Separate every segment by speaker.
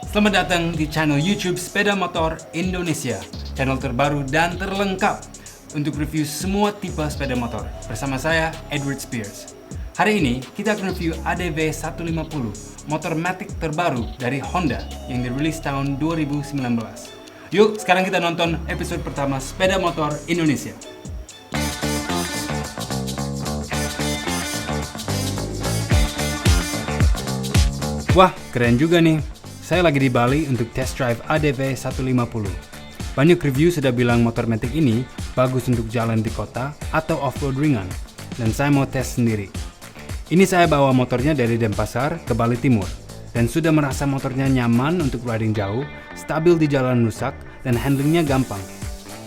Speaker 1: Selamat datang di channel YouTube Sepeda Motor Indonesia, channel terbaru dan terlengkap untuk review semua tipe sepeda motor. Bersama saya, Edward Spears. Hari ini kita akan review ADV 150, motor matic terbaru dari Honda yang dirilis tahun 2019. Yuk, sekarang kita nonton episode pertama Sepeda Motor Indonesia. Wah, keren juga nih. Saya lagi di Bali untuk test drive ADV 150. Banyak review sudah bilang motor matic ini bagus untuk jalan di kota atau off-road ringan. Dan saya mau tes sendiri. Ini saya bawa motornya dari Denpasar ke Bali Timur. Dan sudah merasa motornya nyaman untuk riding jauh, stabil di jalan rusak, dan handlingnya gampang.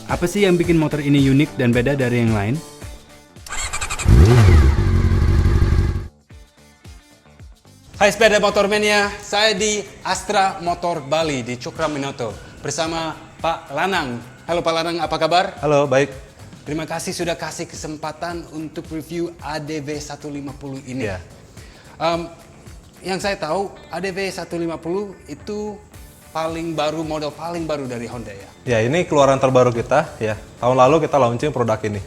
Speaker 1: Apa sih yang bikin motor ini unik dan beda dari yang lain? Hai sepeda motor mania, saya di Astra Motor Bali di Cokraminoto bersama Pak Lanang. Halo Pak Lanang, apa kabar?
Speaker 2: Halo, baik.
Speaker 1: Terima kasih sudah kasih kesempatan untuk review ADV 150 ini.
Speaker 2: Ya.
Speaker 1: Yang saya tahu ADV 150 itu model paling baru dari Honda ya.
Speaker 2: Ya, ini keluaran terbaru kita ya. Tahun lalu kita launching produk ini.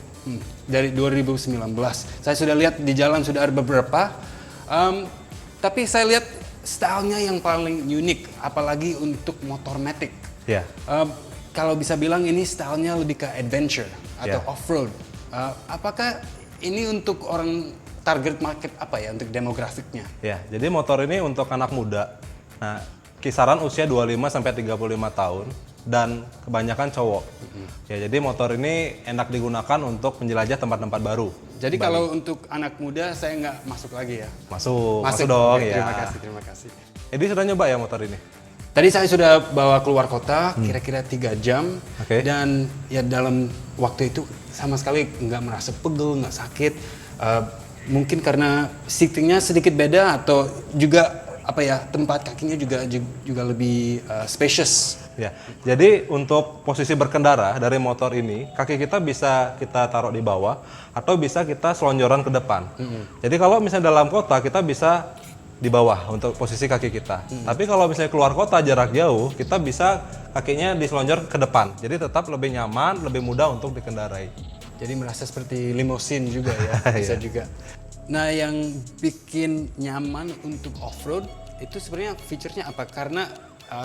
Speaker 1: Dari 2019. Saya sudah lihat di jalan sudah ada beberapa. Tapi saya lihat stylenya yang paling unik, apalagi untuk motor matic.
Speaker 2: Ya.
Speaker 1: Kalau bisa bilang ini stylenya lebih ke adventure atau off-road. Apakah ini untuk orang target market apa ya, untuk demografiknya?
Speaker 2: Ya, jadi motor ini untuk anak muda. Nah, kisaran usia 25 sampai 35 tahun dan kebanyakan cowok. Ya, jadi motor ini enak digunakan untuk menjelajah tempat-tempat baru.
Speaker 1: Jadi kalau untuk anak muda saya nggak masuk lagi ya?
Speaker 2: Masuk dong.
Speaker 1: Oke,
Speaker 2: Ya.
Speaker 1: Terima kasih.
Speaker 2: Jadi sudah nyoba ya motor ini?
Speaker 1: Tadi saya sudah bawa keluar kota, kira-kira 3 jam.
Speaker 2: Oke.
Speaker 1: Dan ya dalam waktu itu sama sekali nggak merasa pegel, nggak sakit. Mungkin karena seatingnya sedikit beda atau juga tempat kakinya juga lebih spacious.
Speaker 2: Ya, jadi untuk posisi berkendara dari motor ini, kaki kita bisa kita taruh di bawah atau bisa kita selonjoran ke depan. Jadi kalau misalnya dalam kota kita bisa di bawah untuk posisi kaki kita. Tapi kalau misalnya keluar kota jarak jauh, kita bisa kakinya diselonjor ke depan. Jadi tetap lebih nyaman, lebih mudah untuk dikendarai.
Speaker 1: Jadi merasa seperti limousine juga ya, bisa juga. Nah, yang bikin nyaman untuk off-road itu sebenarnya fiturnya apa? Karena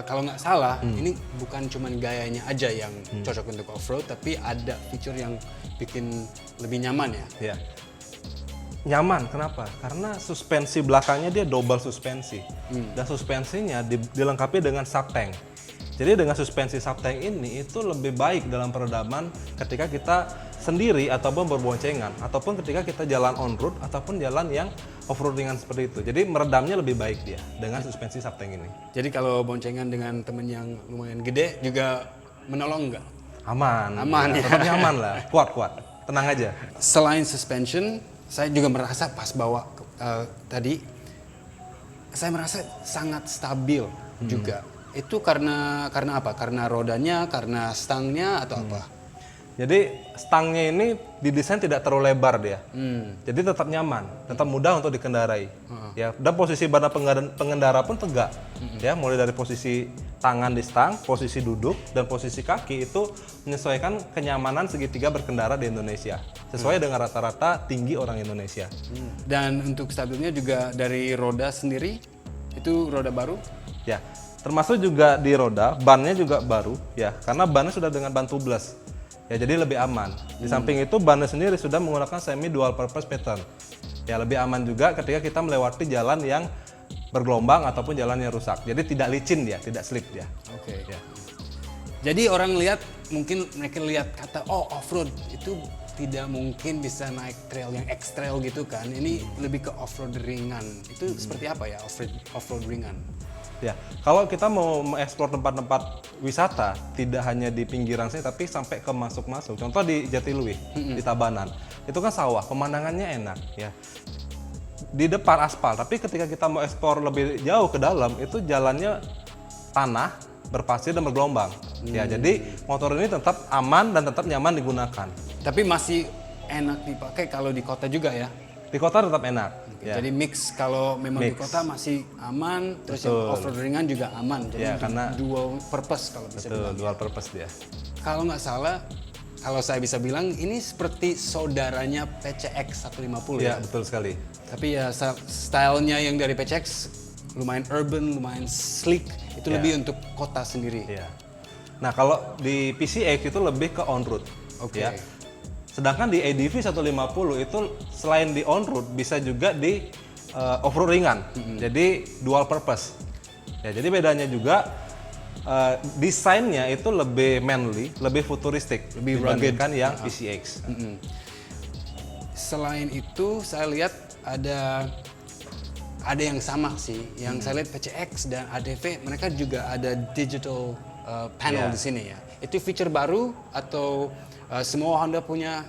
Speaker 1: kalau nggak salah, ini bukan cuma gayanya aja yang cocok untuk off-road, tapi ada fitur yang bikin lebih nyaman ya?
Speaker 2: Ya. Nyaman, kenapa? Karena suspensi belakangnya dia double suspensi. Dan suspensinya dilengkapi dengan subtank. Jadi dengan suspensi subtank ini itu lebih baik dalam peredaman ketika kita sendiri ataupun berboncengan, ataupun ketika kita jalan on-road ataupun jalan yang off-roadingan seperti itu. Jadi meredamnya lebih baik dia dengan suspensi subtank ini.
Speaker 1: Jadi kalau boncengan dengan temen yang lumayan gede juga menolong nggak?
Speaker 2: Aman ya. Tetap nyaman lah, kuat. Tenang aja.
Speaker 1: Selain suspension, saya juga merasa pas bawa tadi, saya merasa sangat stabil juga. Itu karena apa? Karena rodanya, karena stangnya atau apa?
Speaker 2: Jadi stangnya ini didesain tidak terlalu lebar dia. Jadi tetap nyaman, tetap mudah untuk dikendarai. Ya, dan posisi badan pengendara pun tegak. Ya, mulai dari posisi tangan di stang, posisi duduk dan posisi kaki itu menyesuaikan kenyamanan segitiga berkendara di Indonesia. Sesuai dengan rata-rata tinggi orang Indonesia.
Speaker 1: Dan untuk stabilnya juga dari roda sendiri, itu roda baru?
Speaker 2: Ya, termasuk juga di roda, bannya juga baru ya, karena bannya sudah dengan ban tubeless. Ya, jadi lebih aman. Di samping itu bannya sendiri sudah menggunakan semi dual purpose pattern. Ya, lebih aman juga ketika kita melewati jalan yang bergelombang ataupun jalan yang rusak. Jadi tidak licin dia, tidak slip dia.
Speaker 1: Oke.
Speaker 2: Ya.
Speaker 1: Jadi orang mungkin mereka lihat kata off-road itu tidak mungkin bisa naik trail yang X-trail gitu kan. Ini lebih ke off-road ringan. Itu seperti apa ya off-road ringan?
Speaker 2: Ya, kalau kita mau mengeksplor tempat-tempat wisata, tidak hanya di pinggiran saja, tapi sampai ke masuk-masuk. Contoh di Jatiluwih, di Tabanan, itu kan sawah, pemandangannya enak. Ya, di depan aspal. Tapi ketika kita mau eksplor lebih jauh ke dalam, itu jalannya tanah, berpasir dan bergelombang. Ya, jadi motor ini tetap aman dan tetap nyaman digunakan.
Speaker 1: Tapi masih enak dipakai kalau di kota juga ya?
Speaker 2: Di kota tetap enak.
Speaker 1: Oke, jadi mix kalau memang di kota masih aman, terus yang off-road ringan juga aman. Jadi
Speaker 2: karena
Speaker 1: dual purpose kalau bisa dibilang.
Speaker 2: dual purpose dia.
Speaker 1: Kalau nggak salah, kalau saya bisa bilang ini seperti saudaranya PCX 150
Speaker 2: Ya,
Speaker 1: ya.
Speaker 2: betul sekali.
Speaker 1: Tapi ya stylenya yang dari PCX lumayan urban, lumayan sleek. Itu lebih untuk kota sendiri.
Speaker 2: Iya. Nah, kalau di PCX itu lebih ke on-road.
Speaker 1: Oke.
Speaker 2: Ya. Sedangkan di ADV 150 itu selain di on-road bisa juga di off-road ringan. Jadi dual purpose. Ya, jadi bedanya juga desainnya itu lebih manly, lebih futuristik, lebih dibandingkan yang PCX.
Speaker 1: Selain itu saya lihat ada yang sama sih. Yang saya lihat PCX dan ADV mereka juga ada digital panel di sini ya. Itu feature baru atau semua Honda punya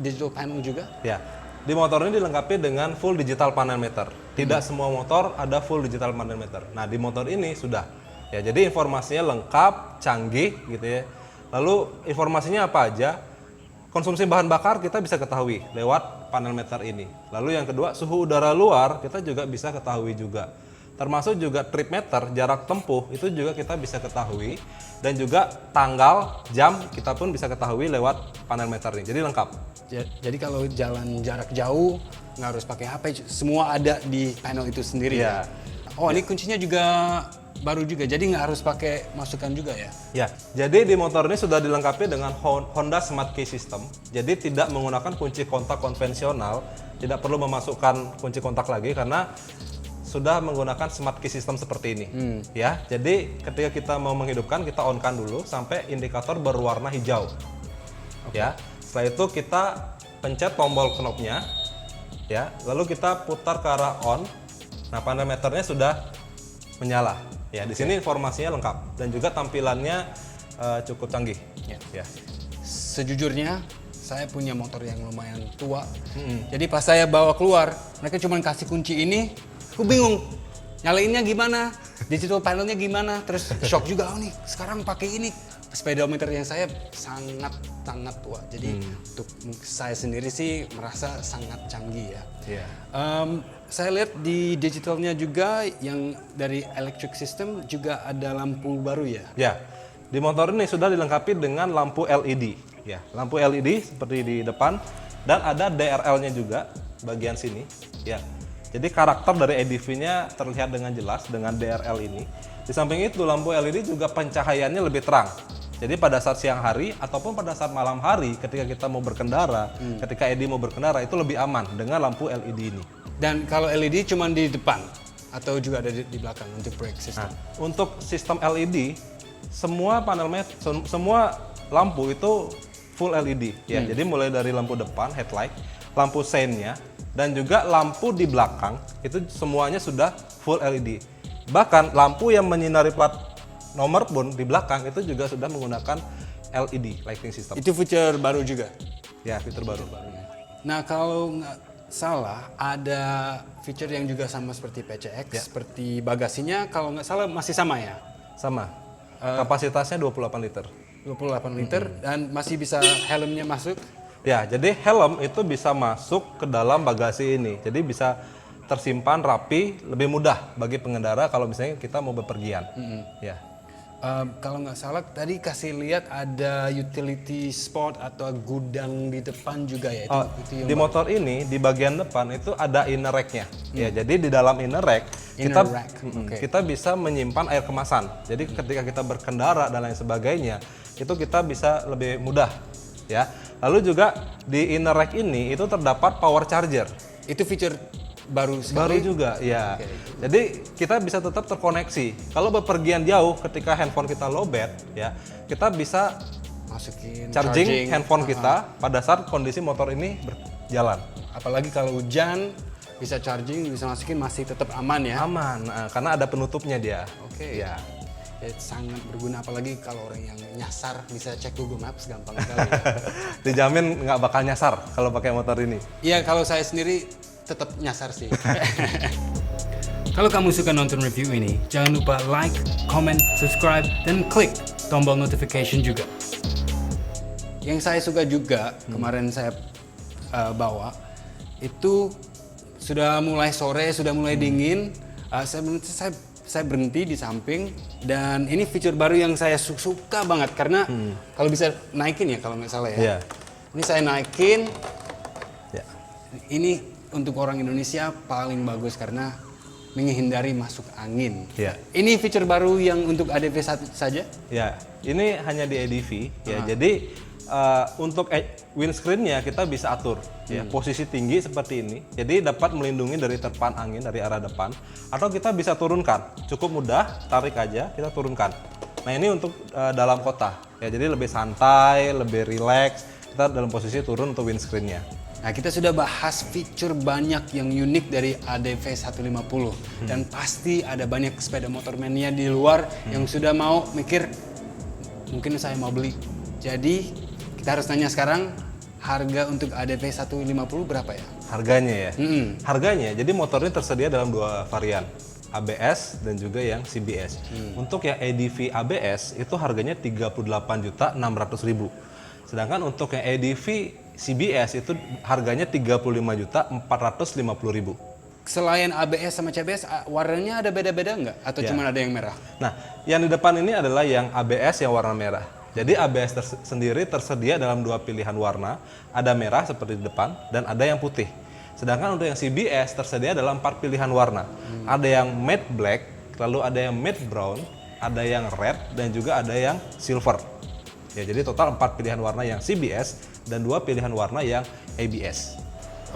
Speaker 1: digital panel juga?
Speaker 2: Ya, di motor ini dilengkapi dengan full digital panel meter. Tidak semua motor ada full digital panel meter. Nah, di motor ini sudah. Ya, jadi informasinya lengkap, canggih gitu ya. Lalu informasinya apa aja? Konsumsi bahan bakar kita bisa ketahui lewat panel meter ini. Lalu yang kedua, suhu udara luar kita juga bisa ketahui juga. Termasuk juga trip meter, jarak tempuh itu juga kita bisa ketahui. Dan juga tanggal, jam kita pun bisa ketahui lewat panel meter ini. Jadi lengkap.
Speaker 1: Jadi kalau jalan jarak jauh nggak harus pakai HP, semua ada di panel itu sendiri ya. Oh, ini kuncinya juga baru juga, jadi nggak harus pakai masukan juga ya?
Speaker 2: Ya, jadi di motor ini sudah dilengkapi dengan Honda Smart Key System. Jadi tidak menggunakan kunci kontak konvensional, tidak perlu memasukkan kunci kontak lagi karena sudah menggunakan Smart Key System seperti ini. Ya, jadi ketika kita mau menghidupkan, kita on-kan dulu sampai indikator berwarna hijau. Ya, setelah itu kita pencet tombol knopnya, ya, lalu kita putar ke arah on. Nah, panel meternya sudah menyala. Ya, di sini informasinya lengkap dan juga tampilannya cukup canggih. Ya.
Speaker 1: Sejujurnya saya punya motor yang lumayan tua. Jadi pas saya bawa keluar, mereka cuma kasih kunci ini, aku bingung nyalainnya gimana, digital panelnya gimana, terus shock juga, oh nih sekarang pakai ini. Speedometer yang saya sangat tua. Jadi untuk saya sendiri sih merasa sangat canggih ya. Saya lihat di digitalnya juga yang dari electric system juga ada lampu baru ya.
Speaker 2: Ya, di motor ini sudah dilengkapi dengan lampu LED. Ya, lampu LED seperti di depan dan ada DRL-nya juga bagian sini. Ya, jadi karakter dari ADV-nya terlihat dengan jelas dengan DRL ini. Di samping itu lampu LED juga pencahayaannya lebih terang. Jadi pada saat siang hari ataupun pada saat malam hari ketika kita mau berkendara, ketika Edi mau berkendara itu lebih aman dengan lampu LED ini.
Speaker 1: Dan kalau LED cuma di depan atau juga ada di belakang untuk brake system?
Speaker 2: Nah, untuk sistem LED semua semua lampu itu full LED ya. Jadi mulai dari lampu depan headlight, lampu sein-nya dan juga lampu di belakang itu semuanya sudah full LED. Bahkan lampu yang menyinari plat nomor pun di belakang itu juga sudah menggunakan LED lighting system.
Speaker 1: Itu feature baru juga?
Speaker 2: Ya, fitur baru.
Speaker 1: Nah, kalau nggak salah ada feature yang juga sama seperti PCX, seperti bagasinya kalau nggak salah masih sama ya?
Speaker 2: Sama. Kapasitasnya 28 liter.
Speaker 1: 28 liter dan masih bisa helmnya masuk?
Speaker 2: Ya, jadi helm itu bisa masuk ke dalam bagasi ini. Jadi bisa tersimpan rapi, lebih mudah bagi pengendara kalau misalnya kita mau bepergian. Ya.
Speaker 1: Kalau nggak salah tadi kasih lihat ada utility spot atau gudang di depan juga ya? Itu yang
Speaker 2: di motor ini di bagian depan itu ada inner rack-nya. Ya, jadi di dalam inner rack kita bisa menyimpan air kemasan. Jadi ketika kita berkendara dan lain sebagainya itu kita bisa lebih mudah. Ya. Lalu juga di inner rack ini itu terdapat power charger.
Speaker 1: Itu feature baru sekali?
Speaker 2: Baru juga, ya. Jadi kita bisa tetap terkoneksi. Kalau bepergian jauh ketika handphone kita lowbat, ya, kita bisa
Speaker 1: masukin
Speaker 2: charging handphone kita pada saat kondisi motor ini berjalan.
Speaker 1: Apalagi kalau hujan, bisa charging, bisa masukin masih tetap aman ya?
Speaker 2: Aman, karena ada penutupnya dia.
Speaker 1: Ya. Sangat berguna apalagi kalau orang yang nyasar bisa cek Google Maps gampang sekali.
Speaker 2: Dijamin nggak bakal nyasar kalau pakai motor ini.
Speaker 1: Iya, kalau saya sendiri tetap nyasar sih.
Speaker 3: Kalau kamu suka nonton review ini, jangan lupa like, comment, subscribe, dan klik tombol notification juga.
Speaker 1: Yang saya suka juga kemarin saya bawa itu sudah mulai sore, sudah mulai dingin. Saya berhenti di samping dan ini fitur baru yang saya suka banget karena kalau bisa naikin ya kalau nggak salah ya.
Speaker 2: Iya.
Speaker 1: Ini saya naikin.
Speaker 2: Ya.
Speaker 1: Ini untuk orang Indonesia paling bagus karena menghindari masuk angin.
Speaker 2: Iya.
Speaker 1: Ini fitur baru yang untuk ADV saja?
Speaker 2: Ya, ini hanya di ADV ya. Jadi untuk windscreen-nya kita bisa atur ya, posisi tinggi seperti ini. Jadi dapat melindungi dari terpan angin dari arah depan atau kita bisa turunkan. Cukup mudah, tarik aja, kita turunkan. Nah, ini untuk dalam kota. Ya, jadi lebih santai, lebih rileks. Kita dalam posisi turun untuk windscreen-nya.
Speaker 1: Nah, kita sudah bahas fitur banyak yang unik dari ADV 150 dan pasti ada banyak sepeda motor mania di luar yang sudah mau mikir mungkin saya mau beli. Jadi kita harus tanya sekarang harga untuk ADV 150 berapa ya?
Speaker 2: Harganya ya. Harganya, jadi motor ini tersedia dalam 2 varian, ABS dan juga yang CBS. Untuk yang ADV ABS itu harganya 38.600.000. Sedangkan untuk yang ADV CBS itu harganya 35.450.000.
Speaker 1: Selain ABS sama CBS, warnanya ada beda-beda nggak? Atau
Speaker 2: Ya.
Speaker 1: cuma ada yang merah?
Speaker 2: Nah, yang di depan ini adalah yang ABS yang warna merah. Jadi ABS sendiri tersedia dalam 2 pilihan warna, ada merah seperti di depan dan ada yang putih. Sedangkan untuk yang CBS tersedia dalam 4 pilihan warna. Ada yang matte black, lalu ada yang matte brown, ada yang red dan juga ada yang silver. Ya, jadi total 4 pilihan warna yang CBS dan 2 pilihan warna yang ABS.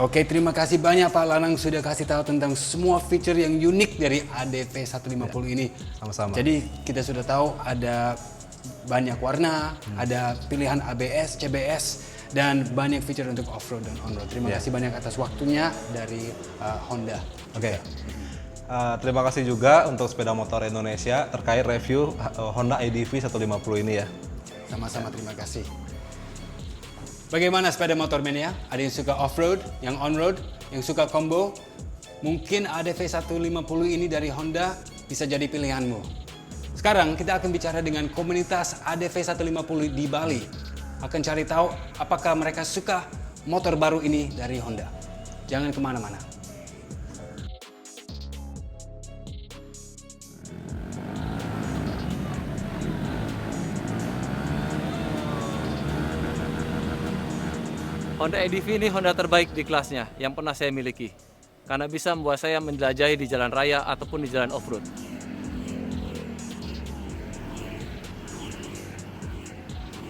Speaker 1: Oke, terima kasih banyak Pak Lanang sudah kasih tahu tentang semua fitur yang unik dari ADV 150 ini.
Speaker 2: Sama-sama.
Speaker 1: Jadi kita sudah tahu ada banyak warna, ada pilihan ABS, CBS, dan banyak fitur untuk off-road dan on-road. Terima kasih banyak atas waktunya dari Honda.
Speaker 2: Oke. Terima kasih juga untuk sepeda motor Indonesia terkait review Honda ADV 150 ini ya.
Speaker 1: Sama-sama, terima kasih. Bagaimana sepeda motor mania? Ada yang suka off-road, yang on-road, yang suka combo? Mungkin ADV 150 ini dari Honda bisa jadi pilihanmu. Sekarang kita akan bicara dengan komunitas ADV 150 di Bali. Akan cari tahu apakah mereka suka motor baru ini dari Honda. Jangan kemana-mana.
Speaker 4: Honda ADV ini Honda terbaik di kelasnya yang pernah saya miliki. Karena bisa membuat saya menjelajahi di jalan raya ataupun di jalan off-road.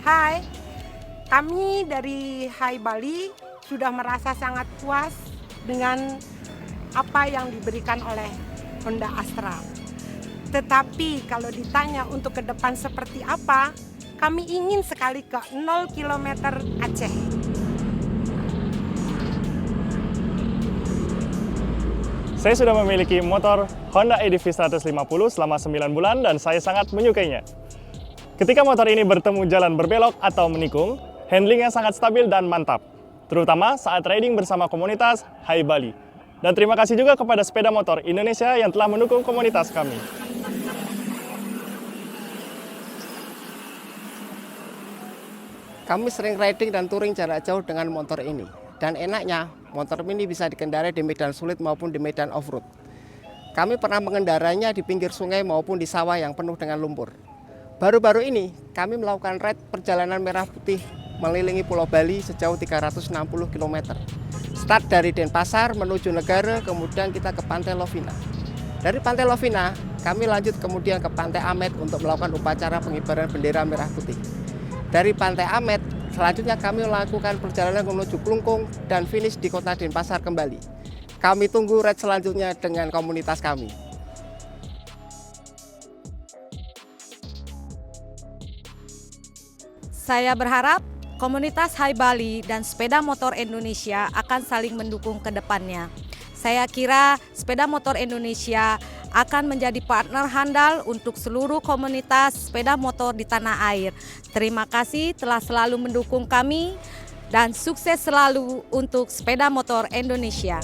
Speaker 5: Hai, kami dari Hai Bali sudah merasa sangat puas dengan apa yang diberikan oleh Honda Astra. Tetapi kalau ditanya untuk ke depan seperti apa, kami ingin sekali ke 0 km Aceh.
Speaker 6: Saya sudah memiliki motor Honda ADV 150 selama 9 bulan dan saya sangat menyukainya. Ketika motor ini bertemu jalan berbelok atau menikung, handlingnya sangat stabil dan mantap, terutama saat riding bersama komunitas Hai Bali. Dan terima kasih juga kepada sepeda motor Indonesia yang telah mendukung komunitas kami.
Speaker 7: Kami sering riding dan touring jarak jauh dengan motor ini. Dan enaknya, motor ini bisa dikendarai di medan sulit maupun di medan off-road. Kami pernah mengendarainya di pinggir sungai maupun di sawah yang penuh dengan lumpur. Baru-baru ini, kami melakukan ride perjalanan merah putih mengelilingi Pulau Bali sejauh 360 km. Start dari Denpasar menuju Negara, kemudian kita ke Pantai Lovina. Dari Pantai Lovina, kami lanjut kemudian ke Pantai Amet untuk melakukan upacara pengibaran bendera merah putih. Dari Pantai Amet, selanjutnya kami melakukan perjalanan menuju Klungkung dan finish di kota Denpasar kembali. Kami tunggu ride selanjutnya dengan komunitas kami.
Speaker 8: Saya berharap komunitas Hai Bali dan sepeda motor Indonesia akan saling mendukung ke depannya. Saya kira sepeda motor Indonesia akan menjadi partner handal untuk seluruh komunitas sepeda motor di tanah air. Terima kasih telah selalu mendukung kami dan sukses selalu untuk sepeda motor Indonesia.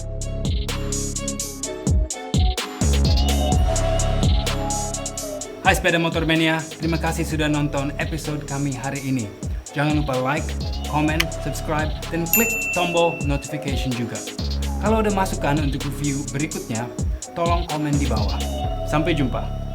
Speaker 3: Hai Sepeda Motor Mania, terima kasih sudah nonton episode kami hari ini. Jangan lupa like, comment, subscribe, dan klik tombol notification juga. Kalau ada masukan untuk review berikutnya, tolong komen di bawah. Sampai jumpa.